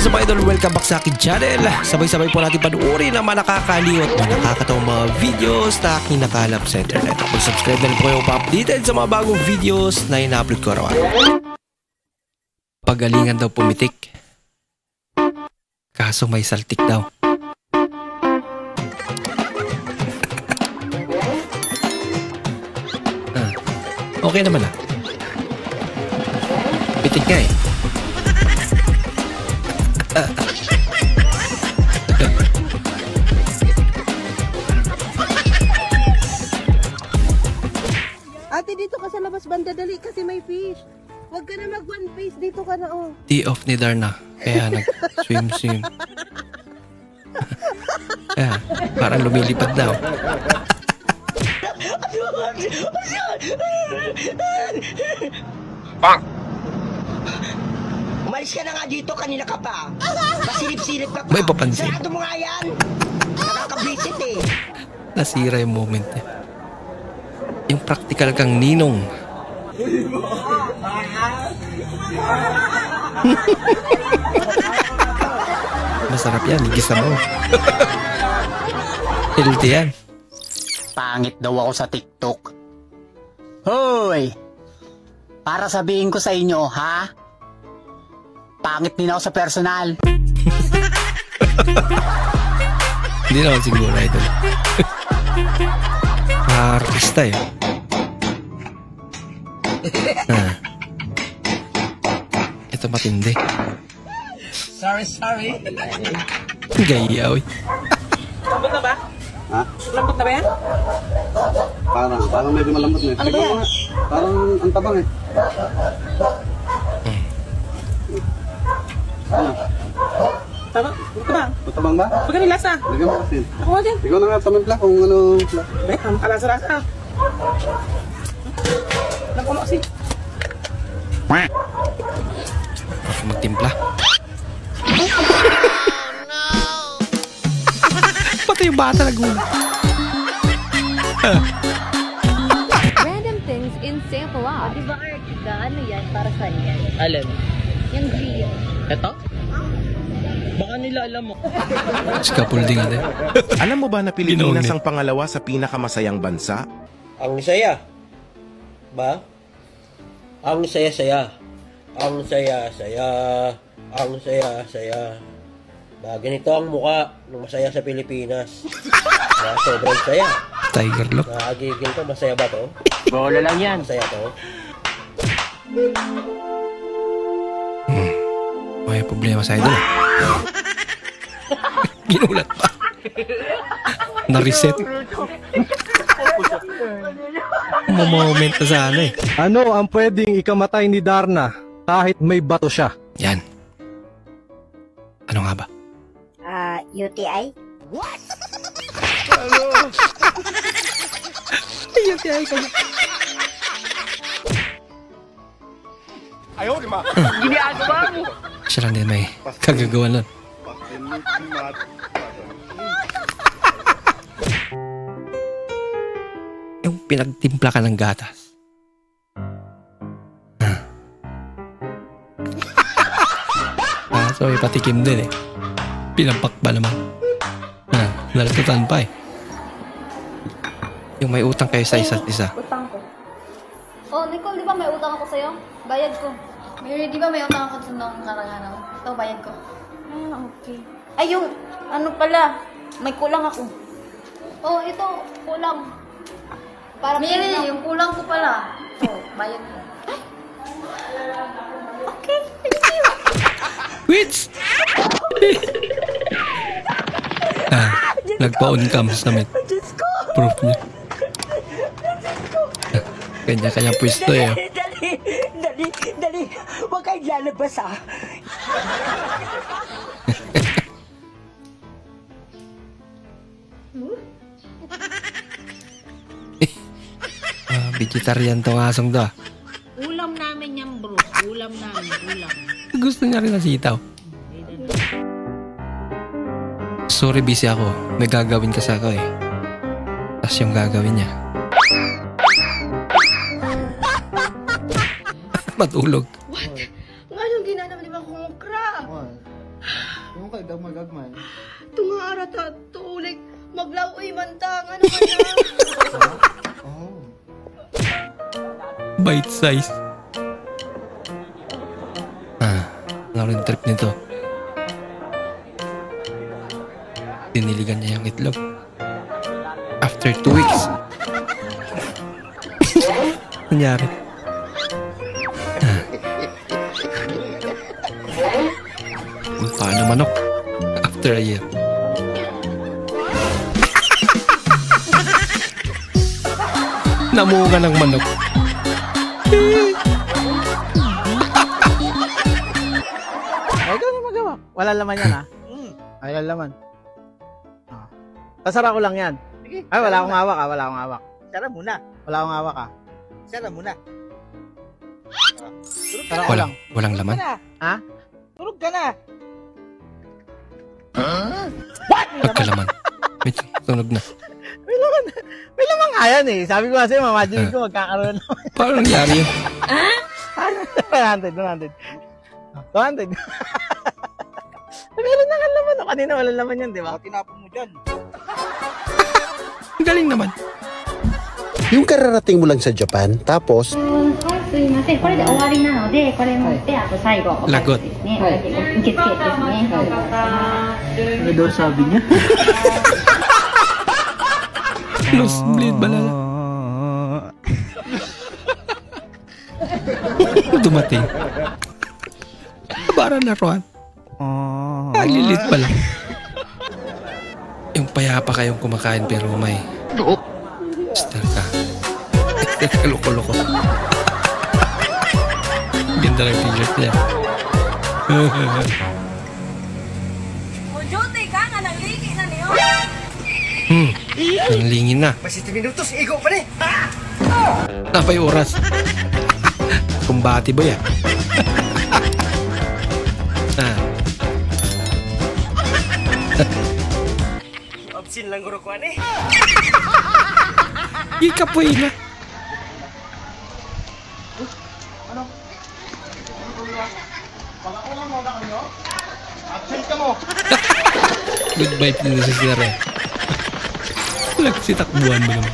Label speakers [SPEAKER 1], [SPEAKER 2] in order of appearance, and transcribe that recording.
[SPEAKER 1] What's up idol? Welcome back sa akin channel. Sabay-sabay po natin panuorin ang mga nakakaliw at mga nakakatawang mga videos na aking nakalap sa internet. Kung subscribe na rin po kayo pa-updated sa mga bagong videos na ina-upload ko araw-araw. Pagalingan daw pumitik. Kaso may saltik daw. Okay naman ah. Pitik ka eh.
[SPEAKER 2] Ate, dito ka sa labas banda, dali kasi may fish. Huwag ka na mag one face, dito ka na oh.
[SPEAKER 1] Day off ni Darna. Kaya nag-swim. Kaya parang lumilipad daw.
[SPEAKER 3] Bang! Umalis ka na nga dito, kanina ka pa. Masilip-silip ka pa.
[SPEAKER 1] May papansin.
[SPEAKER 3] Sarado mo nga yan. Nakakabisit eh.
[SPEAKER 1] Nasira yung moment niya. Yung practical kang ninong. Masarap yan, igisa mo. Healthy yan.
[SPEAKER 4] Pangit daw ako sa TikTok. Hoy! Para sabihin ko sa inyo, ha? Pangit din ako sa personal.
[SPEAKER 1] Hindi naman siguro ito. Artista eh. Ito matindi.
[SPEAKER 3] Sorry.
[SPEAKER 1] Gayaw eh.
[SPEAKER 5] Lambot na ba?
[SPEAKER 6] Ha?
[SPEAKER 5] Lambot na ba yan?
[SPEAKER 6] Parang medyo malambot na eh.
[SPEAKER 5] Ano ba yan?
[SPEAKER 6] Parang ang tabang eh. Ano?
[SPEAKER 5] Tama? Ito ba?
[SPEAKER 6] Matabang ba?
[SPEAKER 5] Pagka nilasa.
[SPEAKER 6] Lagyan mo kasi.
[SPEAKER 5] Ako nga dyan.
[SPEAKER 6] Ikaw na nga tamimpla kung ano.
[SPEAKER 5] Bay, kalasa-lasa. Napuno kasi.
[SPEAKER 1] Magtimpla. Pati yung bata nagulat.
[SPEAKER 7] Random things in sample off.
[SPEAKER 8] Di ba, Artika, ano yan? Para saan yan?
[SPEAKER 5] Alin?
[SPEAKER 8] Yung green.
[SPEAKER 5] Ito? Baka nila alam mo.
[SPEAKER 1] Scaffolding din.
[SPEAKER 9] Alam mo ba na Pilipinas ang pangalawa sa pinakamasayang bansa?
[SPEAKER 10] Ang saya. Ba? Ang saya-saya. Ang saya-saya. Ang saya-saya. Ba, ganito ang muka ng masaya sa Pilipinas. Ba, sobrang saya.
[SPEAKER 1] Tiger look.
[SPEAKER 10] Nakagigil to. Masaya ba to?
[SPEAKER 4] Bola lang yan.
[SPEAKER 10] Masaya to?
[SPEAKER 1] May problema sa idol. Ginulat pa. Na-reset. Moment na sana eh.
[SPEAKER 11] Ano ang pwedeng ikamatay ni Darna kahit may bato siya?
[SPEAKER 1] Yan. Ano nga ba?
[SPEAKER 8] UTI?
[SPEAKER 3] What?
[SPEAKER 1] UTI ka ba?
[SPEAKER 9] Ayaw, di ba?
[SPEAKER 4] Ginagawa mo.
[SPEAKER 1] Siya lang din may kagagawa nun. Yung pinagtimpla ka ng gatas. So may patikim din eh. Pinampak ba naman? Nalatutan pa eh. Yung may utang kayo sa isa't isa.
[SPEAKER 7] Utang ko. Oh, Nicole, di ba may utang ako sa'yo? Bayad ko. Mary, di ba may utang ako sa nung karanganaw? Ito, bayad ko. Ah, okay. Ay, yung, ano pala, may kulang ako. Oh, ito, kulang. Para Mary, yung kulang ko pala. Ito, bayad ko. Okay, thank you.
[SPEAKER 1] Wits! Nagpa-on cam sa namin. Proof niya. Kanya-kanya pwesto eh.
[SPEAKER 3] Dali. Huwag kayo lalabas ah.
[SPEAKER 1] Vegetarian tong asong to ah.
[SPEAKER 8] Ulam namin yan, bro. Ulam.
[SPEAKER 1] Gusto niya rin ng sitaw. Sorry, busy ako. May gagawin kasi ako eh. Tapos yung gagawin niya. Matulog.
[SPEAKER 2] What? Nga yung ginanam ni Mang Kukra.
[SPEAKER 6] Yung kay gagmay.
[SPEAKER 2] Tunga arata, tuulik, maglaoy mantang, ano ka na?
[SPEAKER 1] Bite size. Ano rin trip nito? Diniligan niya yung itlog. After 2 weeks. Nangyari. Paano manok? After a year. Namunga ng manok.
[SPEAKER 5] Ay, ikaw na magawa. Wala laman yan, ha? Ay, wala laman. Sasara ko lang yan.
[SPEAKER 3] Sige.
[SPEAKER 5] Ay, wala akong hawak, ha? Wala akong hawak.
[SPEAKER 3] Sara muna.
[SPEAKER 5] Wala akong hawak, ha?
[SPEAKER 3] Sara muna.
[SPEAKER 5] Sara ko lang.
[SPEAKER 1] Walang laman?
[SPEAKER 5] Ha?
[SPEAKER 3] Tulog ka na.
[SPEAKER 1] Pagkalaman. May tunog na.
[SPEAKER 5] May laman nga yan, eh. Sabi ko kasi, mamaginin ko magkakaroon naman.
[SPEAKER 1] Paano nangyari yun?
[SPEAKER 5] 100. 200. Meron na nga laman. Kanina walang laman yan, di ba?
[SPEAKER 3] Tinapon mo dyan.
[SPEAKER 1] Galing naman.
[SPEAKER 12] Yung kararating mo lang sa Japan, tapos...
[SPEAKER 1] Lagot.
[SPEAKER 5] Ano daw sabi niya?
[SPEAKER 1] Nosebleed ba lala? Dumating. Para laruan. Naglilit pala. Yung payapa kayong kumakain pero may... Star ka. Loko-loko. Ganda ng t-shirt niya.
[SPEAKER 2] Mujuti ka nga, nagligi na niyo.
[SPEAKER 1] Nanlingin na.
[SPEAKER 3] Masiti minutos, igo pa rin.
[SPEAKER 1] Napay oras. Kumbati ba yan?
[SPEAKER 3] Obsin lang guro ko ane.
[SPEAKER 1] Ikapoy na. Goodbye, Princess Sierra. Nagsitakbuhan mo naman.